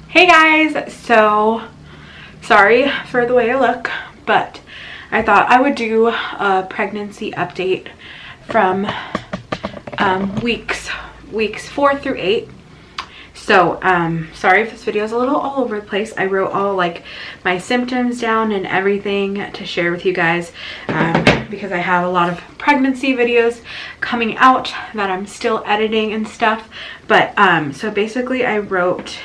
Hey guys, so sorry for the way I look, but I thought I would do a pregnancy update from weeks 4 through 8. So sorry if this video is a little all over the place. I wrote all like my symptoms down and everything to share with you guys because I have a lot of pregnancy videos coming out that I'm still editing and stuff. But so basically I wrote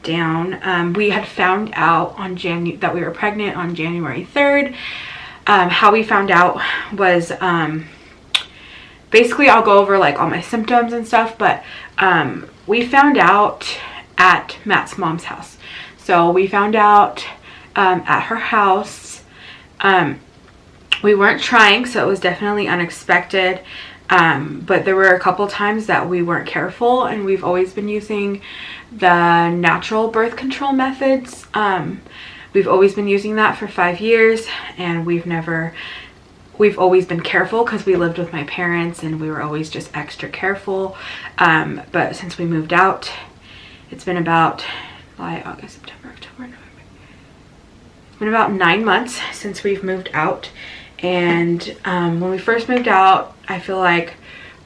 down, we had found out on that we were pregnant on January 3rd. How we found out was basically I'll go over like all my symptoms and stuff, but we found out at Matt's mom's house. So we found out at her house. We weren't trying, so it was definitely unexpected. But there were a couple times that we weren't careful, and we've always been using the natural birth control methods. We've always been using that for 5 years, and we've always been careful because we lived with my parents and we were always just extra careful. But since we moved out, it's been about July, August, September, October, November. It's been about 9 months since we've moved out. And when we first moved out, I feel like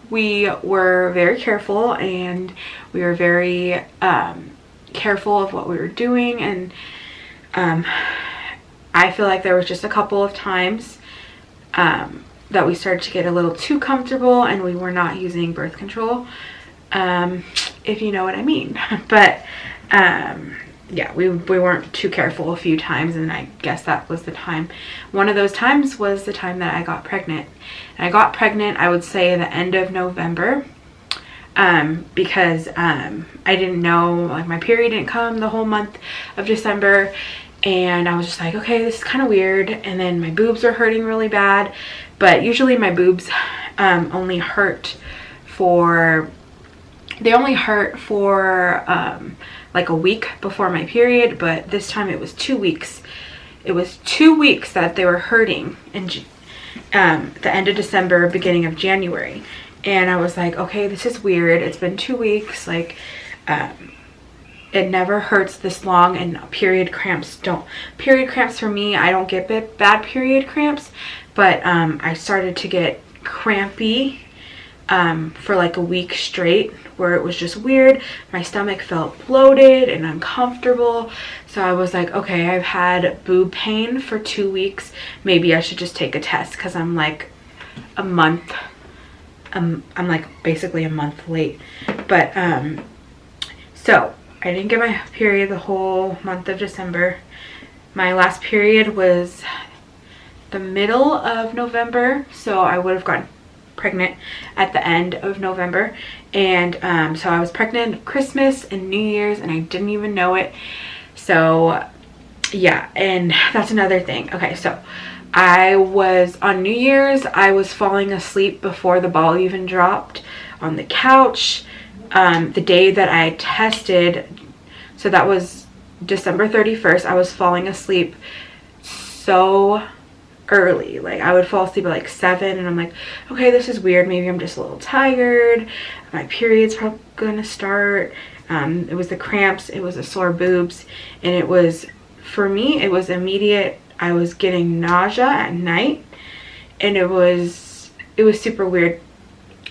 we were very careful, and we were very careful of what we were doing. And I feel like there was just a couple of times that we started to get a little too comfortable and we were not using birth control, if you know what I mean. But yeah, we weren't too careful a few times, and I guess that was the time. One of those times was the time that I got pregnant. And I got pregnant, I would say, the end of November, because I didn't know, like, my period didn't come the whole month of December, and I was just like, okay, this is kind of weird. And then my boobs were hurting really bad, but usually my boobs only hurt for like a week before my period, but this time it was 2 weeks. It was 2 weeks that they were hurting in the end of December, beginning of January. And I was like, okay, this is weird. It's been 2 weeks. Like, it never hurts this long, and period cramps for me, I don't get bad period cramps, but I started to get crampy for like a week straight, where it was just weird. My stomach felt bloated and uncomfortable. So I was like, okay, I've had boob pain for 2 weeks. Maybe I should just take a test, because I'm like a month, I'm like basically a month late. But so I didn't get my period the whole month of December. My last period was the middle of November, so I would have gotten pregnant at the end of November. And so I was pregnant Christmas and New Year's, and I didn't even know it. So yeah, and that's another thing. Okay, so I was on New Year's, I was falling asleep before the ball even dropped on the couch. The day that I tested, so that was December 31st, I was falling asleep so early. Like, I would fall asleep at like 7, and I'm like, okay, this is weird. Maybe I'm just a little tired. My period's probably gonna start. It was the cramps, it was the sore boobs, and it was, for me, it was immediate. I was getting nausea at night, and it was super weird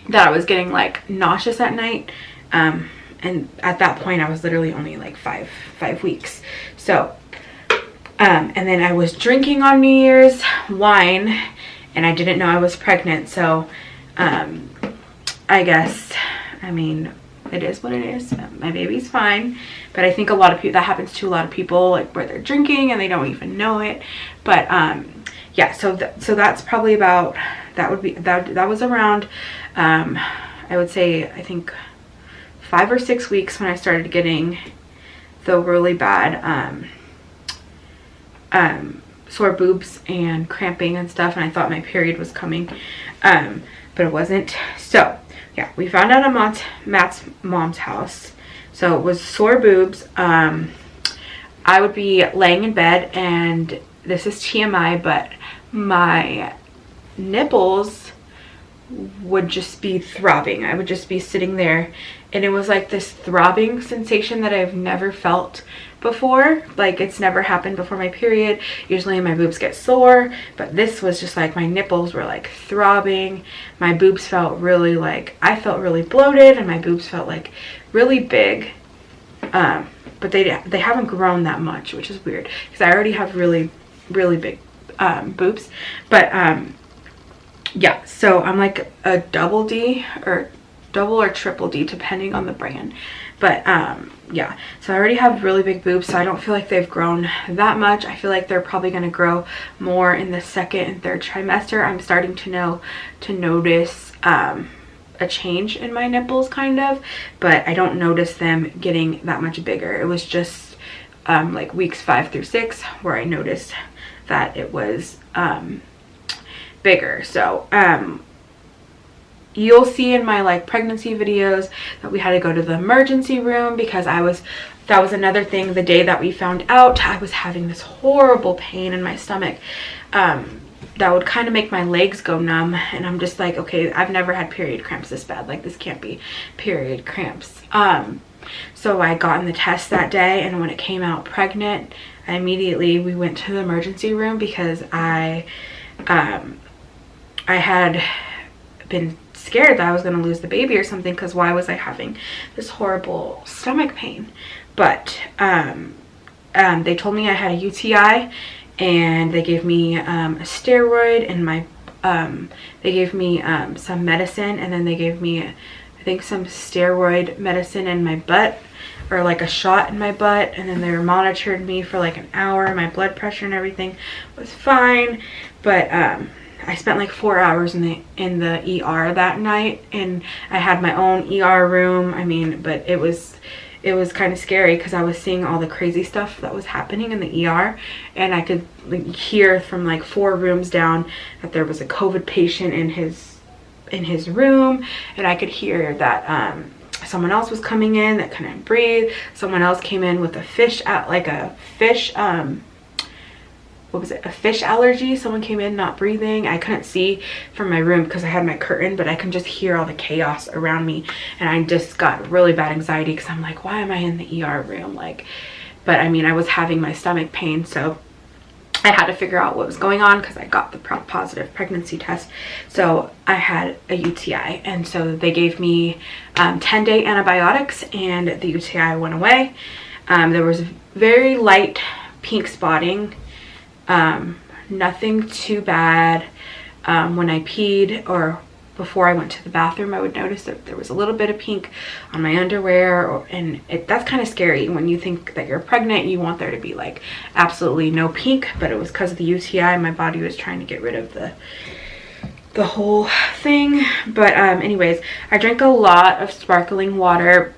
that I was getting like nauseous at night. And at that point I was literally only like five weeks. So and then I was drinking on New Year's wine, and I didn't know I was pregnant. So I guess, I mean, it is what it is. My baby's fine. But I think a lot of people, that happens to a lot of people, like where they're drinking and they don't even know it. But yeah, so that's probably about, that was around I would say, I think 5 or 6 weeks when I started getting the really bad sore boobs and cramping and stuff, and I thought my period was coming, but it wasn't. So yeah, we found out at Matt's mom's house. So it was sore boobs. I would be laying in bed, and this is TMI, but my nipples would just be throbbing. I would just be sitting there and it was like this throbbing sensation that I've never felt before. Like, it's never happened before my period. Usually my boobs get sore, but this was just like my nipples were like throbbing. My boobs felt really like, I felt really bloated, and my boobs felt like really big. But they haven't grown that much, which is weird because I already have really big boobs. But yeah, so I'm like a double D or triple D depending on the brand. But yeah, so I already have really big boobs, so I don't feel like they've grown that much. I feel like they're probably going to grow more in the second and third trimester. I'm starting to notice a change in my nipples, kind of, but I don't notice them getting that much bigger. It was just like weeks 5 through 6 where I noticed that it was bigger. So you'll see in my like pregnancy videos that we had to go to the emergency room because that was another thing. The day that we found out, I was having this horrible pain in my stomach that would kind of make my legs go numb, and I'm just like, okay, I've never had period cramps this bad. Like, this can't be period cramps. So I got in the test that day, and when it came out pregnant, we went to the emergency room because I had been scared that I was going to lose the baby or something, because why was I having this horrible stomach pain? But they told me I had a UTI, and they gave me a steroid, and they gave me some medicine, and then they gave me I think some steroid medicine in my butt, or like a shot in my butt, and then they monitored me for like an hour. My blood pressure and everything was fine, but I spent like 4 hours in the ER that night, and I had my own ER room. I mean, but it was kind of scary because I was seeing all the crazy stuff that was happening in the ER, and I could like hear from like 4 rooms down that there was a COVID patient in his room, and I could hear that someone else was coming in that couldn't breathe. Someone else came in with a fish allergy. Someone came in not breathing. I couldn't see from my room because I had my curtain, but I can just hear all the chaos around me, and I just got really bad anxiety because I'm like, why am I in the ER room? Like, but I mean, I was having my stomach pain, so I had to figure out what was going on because I got the positive pregnancy test. So I had a UTI, and so they gave me 10-day antibiotics, and the UTI went away. There was very light pink spotting. Nothing too bad. When I peed or before I went to the bathroom, I would notice that there was a little bit of pink on my underwear, and that's kind of scary. When you think that you're pregnant, you want there to be like absolutely no pink, but it was because of the UTI. My body was trying to get rid of the whole thing. But anyways, I drank a lot of sparkling water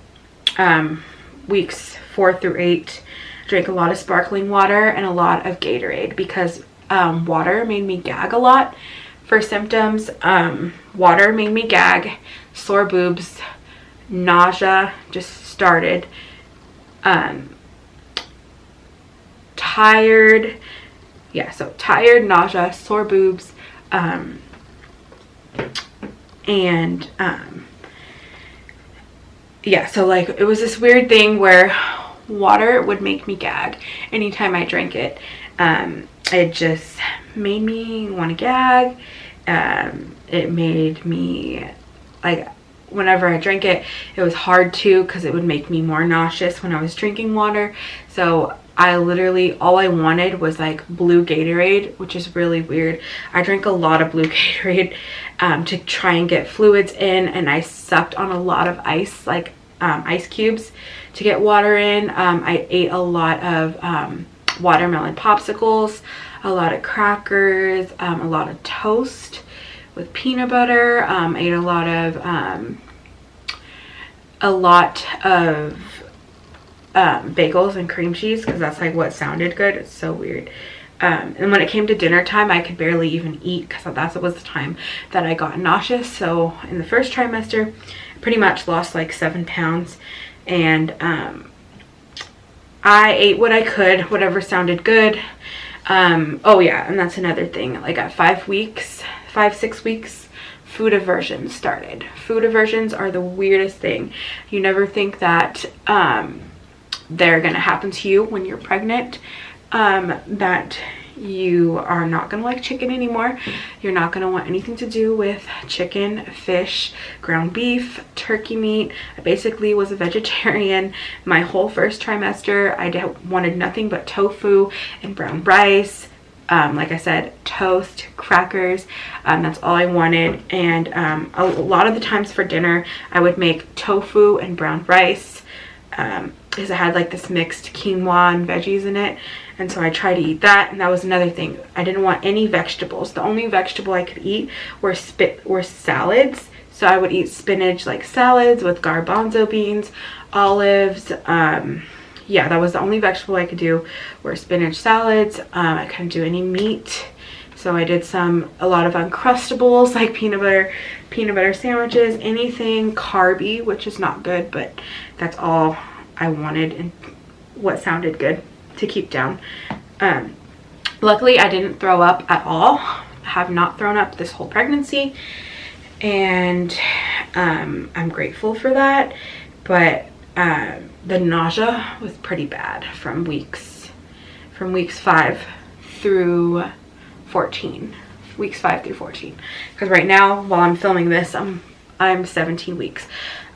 weeks 4 through 8. Drank a lot of sparkling water and a lot of Gatorade because water made me gag a lot. For symptoms, water made me gag, sore boobs, nausea just started, tired, nausea, sore boobs, and yeah, so like it was this weird thing where water would make me gag anytime I drank it. It just made me want to gag. It made me, like, whenever I drank it, it was hard to, because it would make me more nauseous when I was drinking water. So I literally, all I wanted was like blue Gatorade, which is really weird. I drank a lot of blue Gatorade to try and get fluids in, and I sucked on a lot of ice, like ice cubes to get water in. I ate a lot of watermelon popsicles, a lot of crackers, a lot of toast with peanut butter. Ate a lot of bagels and cream cheese because that's like what sounded good. It's so weird. And when it came to dinner time, I could barely even eat because that was the time that I got nauseous. So in the first trimester, I pretty much lost like 7 pounds, and I ate what I could, whatever sounded good. Oh yeah, and that's another thing. Like at 5 weeks, 5-6 weeks food aversions started. Food aversions are the weirdest thing. You never think that they're gonna happen to you when you're pregnant, that you are not gonna like chicken anymore. You're not gonna want anything to do with chicken, fish, ground beef, turkey meat. I basically was a vegetarian my whole first trimester. I wanted nothing but tofu and brown rice. Like I said, toast, crackers, that's all I wanted. And a lot of the times for dinner, I would make tofu and brown rice, because I had like this mixed quinoa and veggies in it. And so I tried to eat that, and that was another thing. I didn't want any vegetables. The only vegetable I could eat were salads. So I would eat spinach like salads with garbanzo beans, olives. Yeah, that was the only vegetable I could do were spinach salads. I couldn't do any meat. So I did a lot of Uncrustables, like peanut butter sandwiches, anything carby, which is not good, but that's all I wanted and what sounded good to keep down. Luckily, I didn't throw up at all. I have not thrown up this whole pregnancy, and I'm grateful for that. But the nausea was pretty bad from weeks 5 through 14. Weeks 5 through 14. Because right now, while I'm filming this, I'm 17 weeks.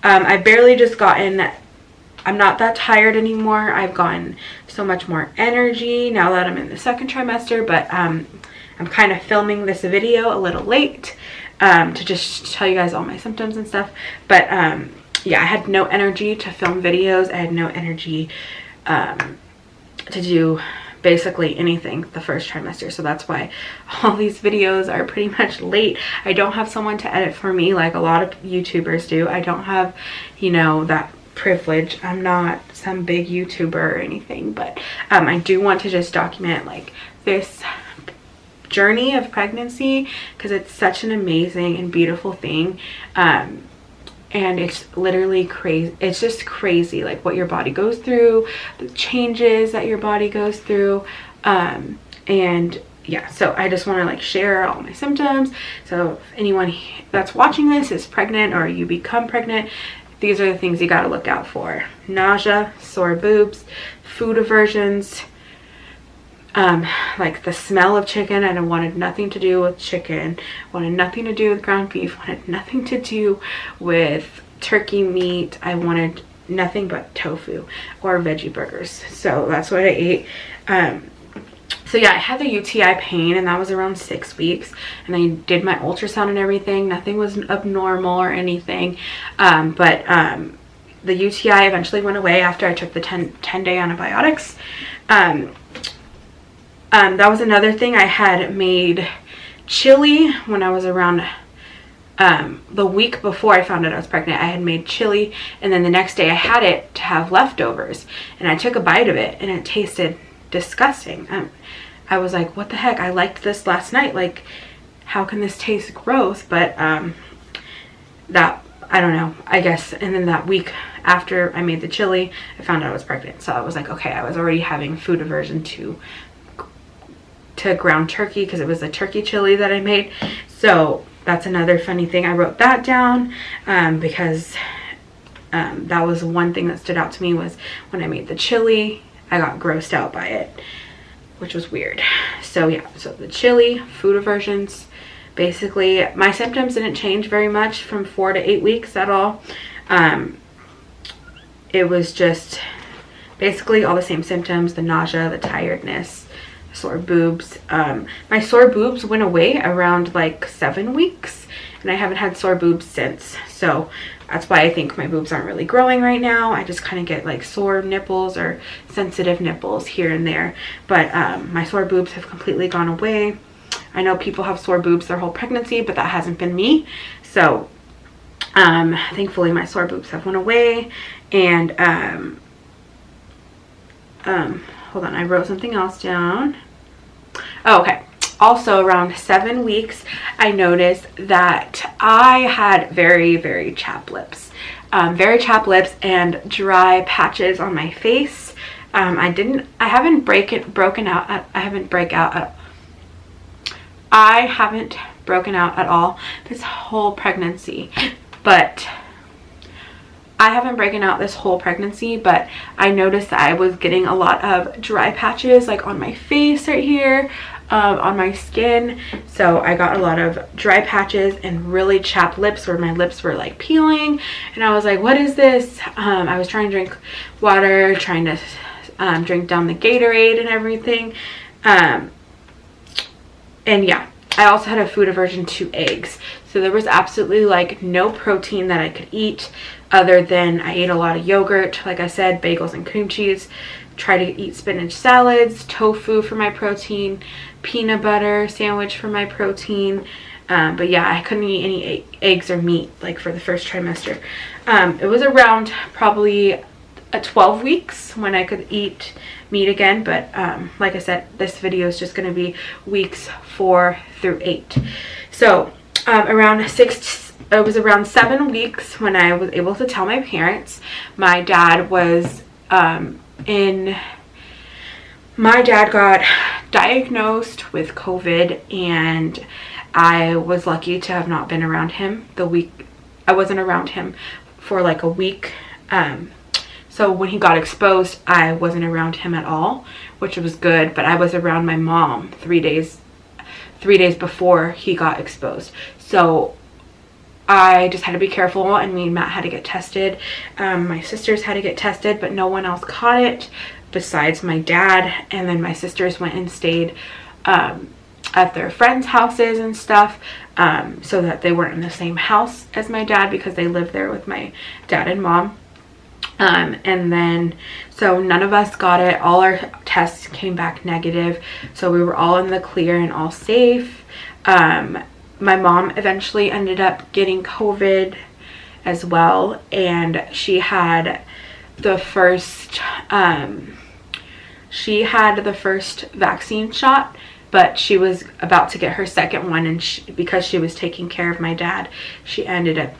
I barely just gotten. I'm not that tired anymore. I've gotten so much more energy now that I'm in the second trimester, but I'm kind of filming this video a little late to just tell you guys all my symptoms and stuff. But yeah, I had no energy to film videos. I had no energy to do basically anything the first trimester. So that's why all these videos are pretty much late. I don't have someone to edit for me like a lot of YouTubers do. I don't have, you know, that privilege. I'm not some big YouTuber or anything, but I do want to just document like this journey of pregnancy, because it's such an amazing and beautiful thing. And it's literally crazy. It's just crazy, like what your body goes through, the changes that your body goes through. And yeah, so I just want to like share all my symptoms. So if anyone that's watching this is pregnant, or you become pregnant, these are the things you got to look out for: nausea, sore boobs, food aversions, like the smell of chicken. I wanted nothing to do with chicken, wanted nothing to do with ground beef, wanted nothing to do with turkey meat. I wanted nothing but tofu or veggie burgers. So that's what I ate. So yeah, I had the UTI pain, and that was around 6 weeks, and I did my ultrasound and everything. Nothing was abnormal or anything. But the UTI eventually went away after I took the 10-day antibiotics. That was another thing. I had made chili when I was around the week before I found out I was pregnant. I had made chili, and then the next day I had it to have leftovers, and I took a bite of it, and it tasted disgusting. I was like, what the heck? I liked this last night. Like, how can this taste gross? But that, I don't know, I guess. And then that week after I made the chili, I found out I was pregnant. So I was like, okay, I was already having food aversion to ground turkey, because it was a turkey chili that I made. So that's another funny thing. I wrote that down because that was one thing that stood out to me, was when I made the chili, I got grossed out by it, which was weird. So yeah, so the chili, food aversions, basically my symptoms didn't change very much from 4 to 8 weeks at all. It was just basically all the same symptoms: the nausea, the tiredness, sore boobs. My sore boobs went away around like 7 weeks, and I haven't had sore boobs since. So that's why I think my boobs aren't really growing right now. I just kind of get like sore nipples or sensitive nipples here and there. But my sore boobs have completely gone away. I know people have sore boobs their whole pregnancy, but that hasn't been me. So thankfully my sore boobs have went away. And hold on, I wrote something else down. Oh, okay. Also, around 7 weeks, I noticed that I had very, very chapped lips. Very chapped lips and dry patches on my face. I haven't broken out at all this whole pregnancy, but I haven't broken out this whole pregnancy, but I noticed that I was getting a lot of dry patches like on my face right here, on my skin. So I got a lot of dry patches and really chapped lips where my lips were like peeling, and I was like, what is this? I was trying to drink water, trying to drink down the Gatorade and everything, and yeah, I also had a food aversion to eggs. So there was absolutely like no protein that I could eat, other than I ate a lot of yogurt, like I said, bagels and cream cheese. Try to eat spinach salads, tofu for my protein, peanut butter sandwich for my protein. But yeah, I couldn't eat any eggs or meat like for the first trimester. It was around probably 12 weeks when I could eat meat again, but like I said, this video is just going to be weeks 4 through 8. So it was around 7 weeks when I was able to tell my parents. My dad got diagnosed with COVID, and I was lucky to have not been around him the week. I wasn't around him for like a week. So when he got exposed, I wasn't around him at all, which was good, but I was around my mom 3 days before he got exposed. So I just had to be careful, and me and Matt had to get tested. My sisters had to get tested, but no one else caught it besides my dad. And then my sisters went and stayed at their friends' houses and stuff, so that they weren't in the same house as my dad, because they lived there with my dad and mom. And then, so none of us got it. All our tests came back negative. So we were all in the clear and all safe. My mom eventually ended up getting COVID as well. And she had the first vaccine shot, but she was about to get her second one. And because she was taking care of my dad, she ended up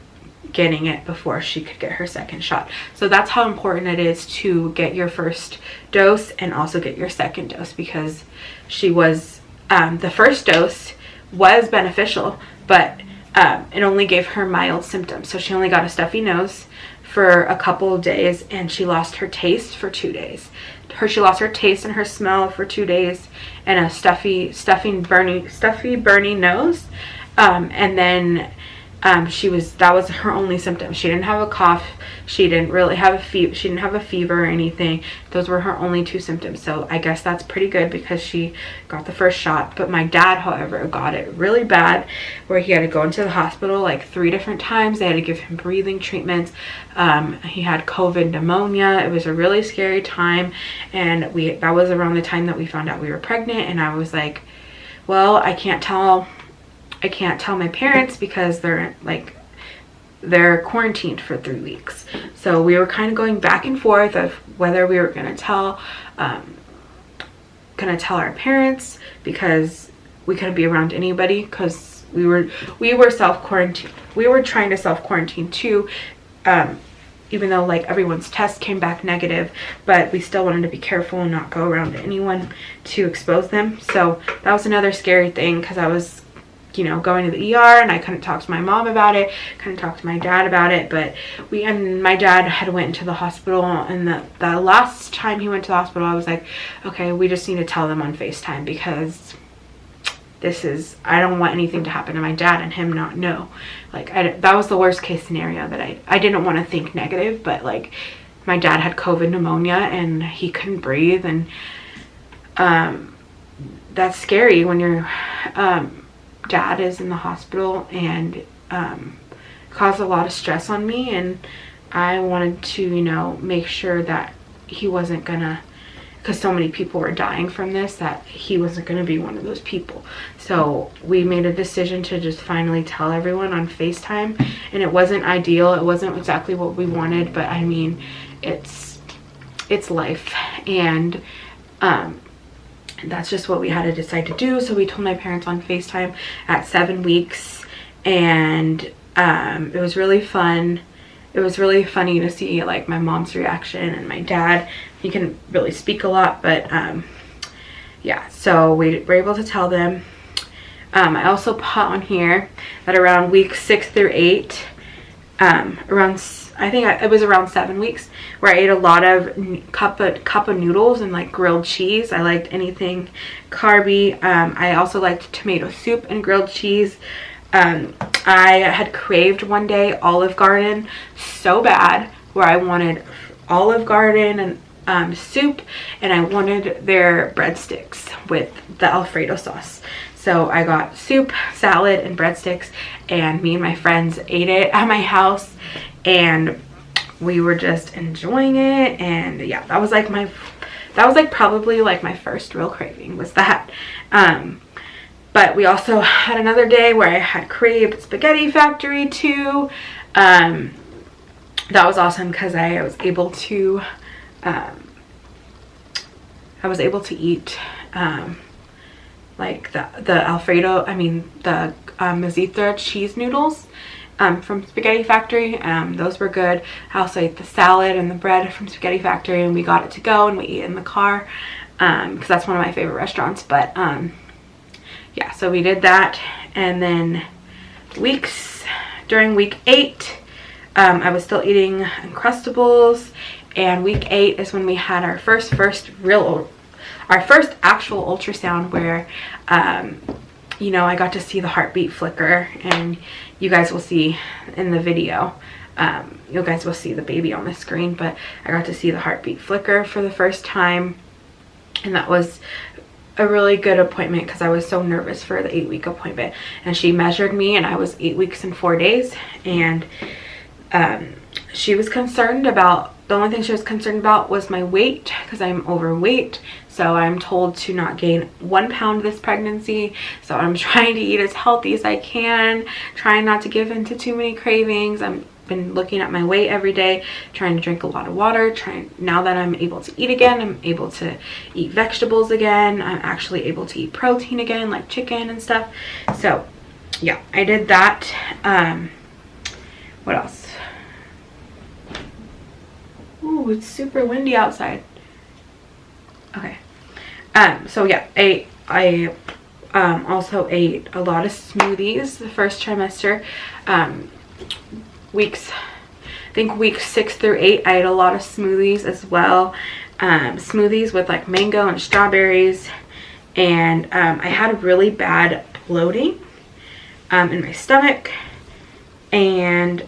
getting it before she could get her second shot. So that's how important it is to get your first dose and also get your second dose, because she was the first dose was beneficial, but it only gave her mild symptoms. So she only got a stuffy nose for a couple of days, and she lost her taste for 2 days. She lost her taste and her smell for 2 days, and a stuffy burning nose, and then that was her only symptom. She didn't have a cough. She didn't really have a fever. She didn't have a fever or anything. Those were her only 2 symptoms. So I guess that's pretty good because she got the first shot. But my dad, however, got it really bad, where he had to go into the hospital like 3 different times. They had to give him breathing treatments. He had COVID pneumonia. It was a really scary time. And that was around the time that we found out we were pregnant. And I was like, well, I can't tell my parents because they're quarantined for 3 weeks. So we were kind of going back and forth of whether we were going to tell our parents, because we couldn't be around anybody, because we were self-quarantined. We were trying to self-quarantine too, even though like everyone's test came back negative, but we still wanted to be careful and not go around anyone to expose them. So that was another scary thing, because I was going to the ER, and I couldn't talk to my mom about it, couldn't talk to my dad about it. But my dad had went into the hospital, and the last time he went to the hospital, I was like, okay, we just need to tell them on FaceTime, because I don't want anything to happen to my dad and him not know. That was the worst case scenario that I didn't want to think negative, but like my dad had COVID pneumonia and he couldn't breathe, and that's scary when your dad is in the hospital, and caused a lot of stress on me. And I wanted to make sure that he wasn't gonna, because so many people were dying from this, that he wasn't gonna be one of those people. So we made a decision to just finally tell everyone on FaceTime, and it wasn't ideal. It wasn't exactly what we wanted, but I mean, it's life, and that's just what we had to decide to do. So we told my parents on FaceTime at 7 weeks, and it was really fun. It was really funny to see like my mom's reaction, and my dad, he can really speak a lot, but yeah, so we were able to tell them. I also put on here that around week 6 through 8, it was around 7 weeks, where I ate a lot of cup of noodles and like grilled cheese. I liked anything carby. I also liked tomato soup and grilled cheese. I had craved one day Olive Garden so bad, where I wanted Olive Garden and soup, and I wanted their breadsticks with the Alfredo sauce. So I got soup, salad, and breadsticks, and me and my friends ate it at my house, and we were just enjoying it. And yeah, that was like probably like my first real craving, was that. But we also had another day where I had craved Spaghetti Factory too. That was awesome because I was able to eat like the Alfredo, the Mazita cheese noodles from Spaghetti Factory. Those were good. I also ate the salad and the bread from Spaghetti Factory, and we got it to go and we ate in the car because that's one of my favorite restaurants. But yeah, so we did that. And then during week 8, I was still eating Uncrustables, and week 8 is when we had our first actual ultrasound, where I got to see the heartbeat flicker, and you guys will see in the video, you guys will see the baby on the screen, but I got to see the heartbeat flicker for the first time, and that was a really good appointment because I was so nervous for the 8-week appointment. And she measured me, and I was 8 weeks and 4 days, and she was concerned about, the only thing she was concerned about was my weight, because I'm overweight. So I'm told to not gain 1 pound this pregnancy. So I'm trying to eat as healthy as I can, trying not to give into too many cravings. I've been looking at my weight every day, trying to drink a lot of water, now that I'm able to eat again, I'm able to eat vegetables again. I'm actually able to eat protein again, like chicken and stuff. So yeah, I did that. What else? Ooh, it's super windy outside. Okay. So yeah, I also ate a lot of smoothies the first trimester. Weeks 6 through 8, I ate a lot of smoothies as well. Smoothies with like mango and strawberries. And I had really bad bloating in my stomach. And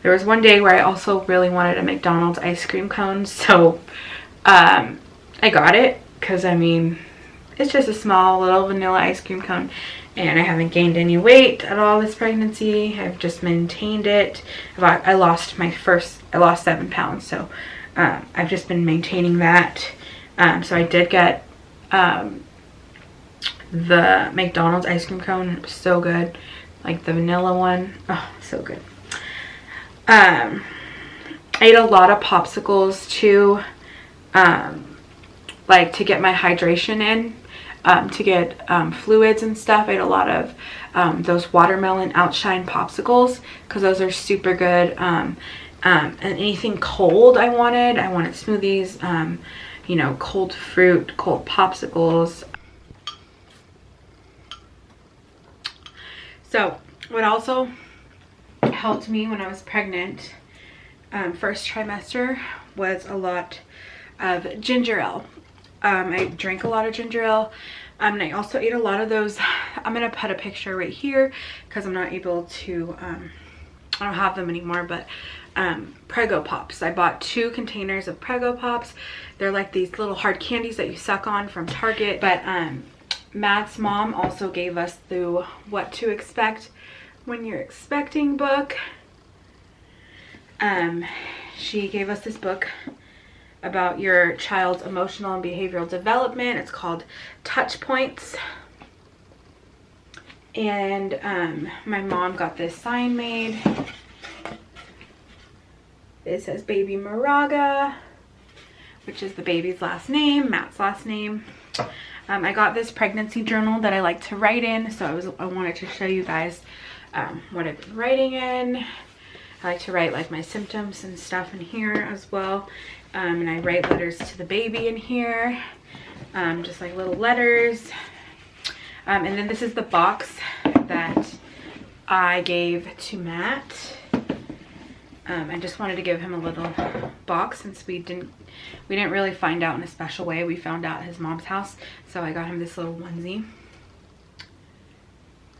there was one day where I also really wanted a McDonald's ice cream cone. So I got it because it's just a small little vanilla ice cream cone, and I haven't gained any weight at all this pregnancy. I've just maintained it. I lost 7 pounds, so I've just been maintaining that. So I did get the McDonald's ice cream cone. It was so good, like the vanilla one. Oh, so good. I ate a lot of popsicles too, like to get my hydration in, to get fluids and stuff. I ate a lot of those watermelon outshine popsicles because those are super good. And anything cold I wanted smoothies, cold fruit, cold popsicles. So what also helped me when I was pregnant, first trimester, was a lot of ginger ale. I drank a lot of ginger ale, and I also ate a lot of those. I'm gonna put a picture right here because I'm not able to, I don't have them anymore, but Prego Pops. I bought 2 containers of Prego Pops. They're like these little hard candies that you suck on from Target. But Matt's mom also gave us the What to Expect When You're Expecting book. She gave us this book about your child's emotional and behavioral development. It's called Touch Points. And my mom got this sign made. It says Baby Moraga, which is the baby's last name, Matt's last name. I got this pregnancy journal that I like to write in, so I wanted to show you guys what I've been writing in. I like to write like my symptoms and stuff in here as well. And I write letters to the baby in here, just like little letters. And then this is the box that I gave to Matt. I just wanted to give him a little box since we didn't really find out in a special way. We found out at his mom's house, so I got him this little onesie.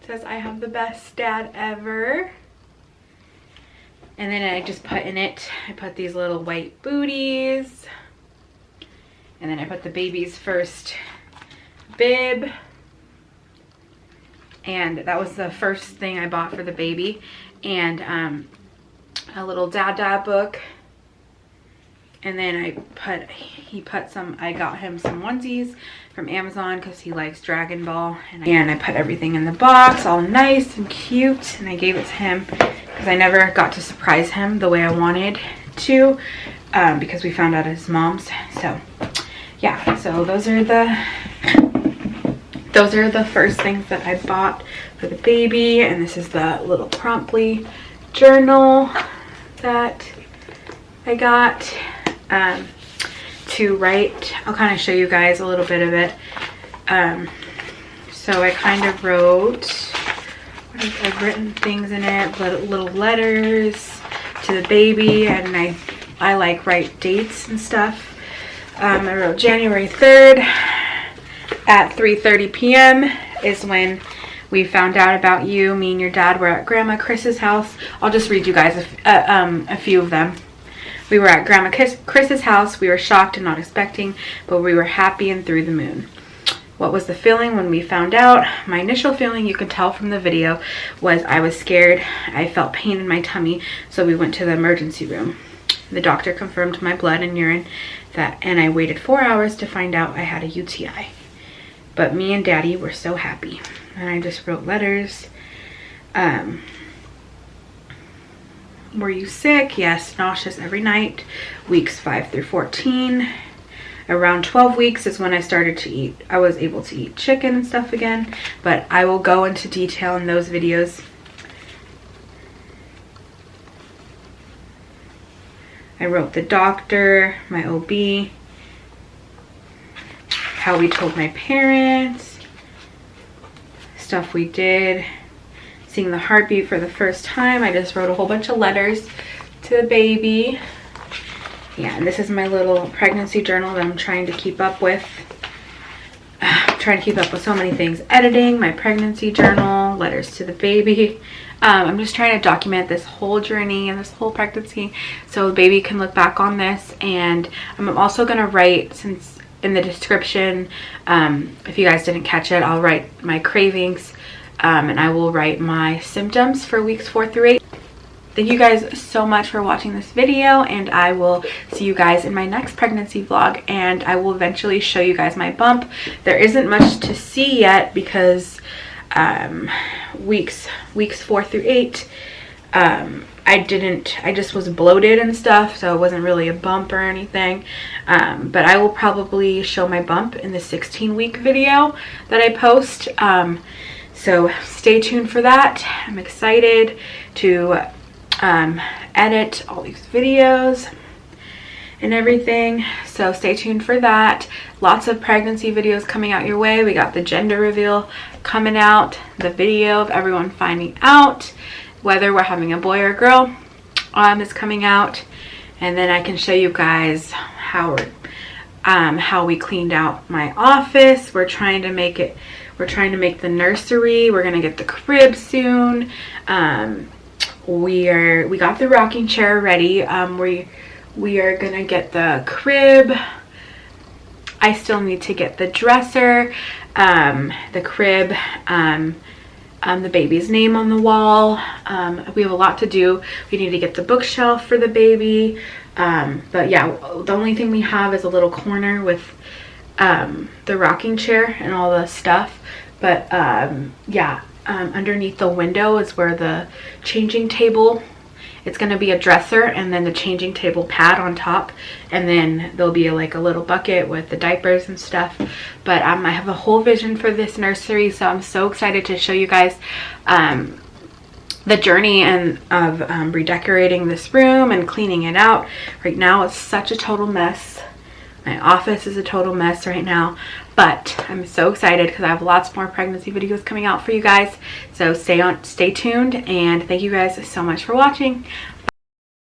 It says, "I have the best dad ever." And then I just put in it, I put these little white booties, and then I put the baby's first bib, and that was the first thing I bought for the baby, and a little dad book. And then I got him some onesies from Amazon because he likes Dragon Ball, and I put everything in the box all nice and cute, and I gave it to him because I never got to surprise him the way I wanted to, because we found out at his mom's. So yeah, so those are the first things that I bought for the baby. And this is the little Promptly journal that I got to write. I'll kind of show you guys a little bit of it. So I kind of wrote, I've written things in it, little letters to the baby, and I like write dates and stuff. I wrote January 3rd at 3:30 p.m. is when we found out about you. Me and your dad were at Grandma Chris's house. I'll just read you guys a few of them. We were at Grandma Chris's house. We were shocked and not expecting, but we were happy and through the moon. What was the feeling when we found out? My initial feeling, you can tell from the video, was I was scared. I felt pain in my tummy, so we went to the emergency room. The doctor confirmed my blood and urine, and I waited 4 hours to find out I had a UTI. But me and Daddy were so happy. And I just wrote letters. Were you sick? Yes, nauseous every night. Weeks 5 through 14. Around 12 weeks is when I started to eat. I was able to eat chicken and stuff again, but I will go into detail in those videos. I wrote the doctor, my OB, how we told my parents, stuff we did, seeing the heartbeat for the first time. I just wrote a whole bunch of letters to the baby. Yeah, and this is my little pregnancy journal that I'm trying to keep up with. Trying to keep up with so many things. Editing, my pregnancy journal, letters to the baby. I'm just trying to document this whole journey and this whole pregnancy so the baby can look back on this. And I'm also going to write, since in the description, if you guys didn't catch it, I'll write my cravings, and I will write my symptoms for weeks 4 through 8. Thank you guys so much for watching this video, and I will see you guys in my next pregnancy vlog, and I will eventually show you guys my bump. There isn't much to see yet because weeks 4 through 8, I just was bloated and stuff, so it wasn't really a bump or anything. But I will probably show my bump in the 16-week video that I post. So stay tuned for that. I'm excited to edit all these videos and everything, so stay tuned for that. Lots of pregnancy videos coming out your way. We got the gender reveal coming out, the video of everyone finding out whether we're having a boy or a girl is coming out, and then I can show you guys how we cleaned out my office. We're trying to make the nursery. We're gonna get the crib soon. We got the rocking chair ready. We are gonna get the crib. I still need to get the dresser, the crib, the baby's name on the wall. We have a lot to do. We need to get the bookshelf for the baby. But yeah, the only thing we have is a little corner with the rocking chair and all the stuff. But yeah, underneath the window is where the changing table, it's going to be a dresser and then the changing table pad on top, and then there'll be like a little bucket with the diapers and stuff. But I have a whole vision for this nursery, so I'm so excited to show you guys the journey of redecorating this room and cleaning it out. Right now it's such a total mess. My office is a total mess right now. But I'm so excited because I have lots more pregnancy videos coming out for you guys. So stay tuned, and thank you guys so much for watching.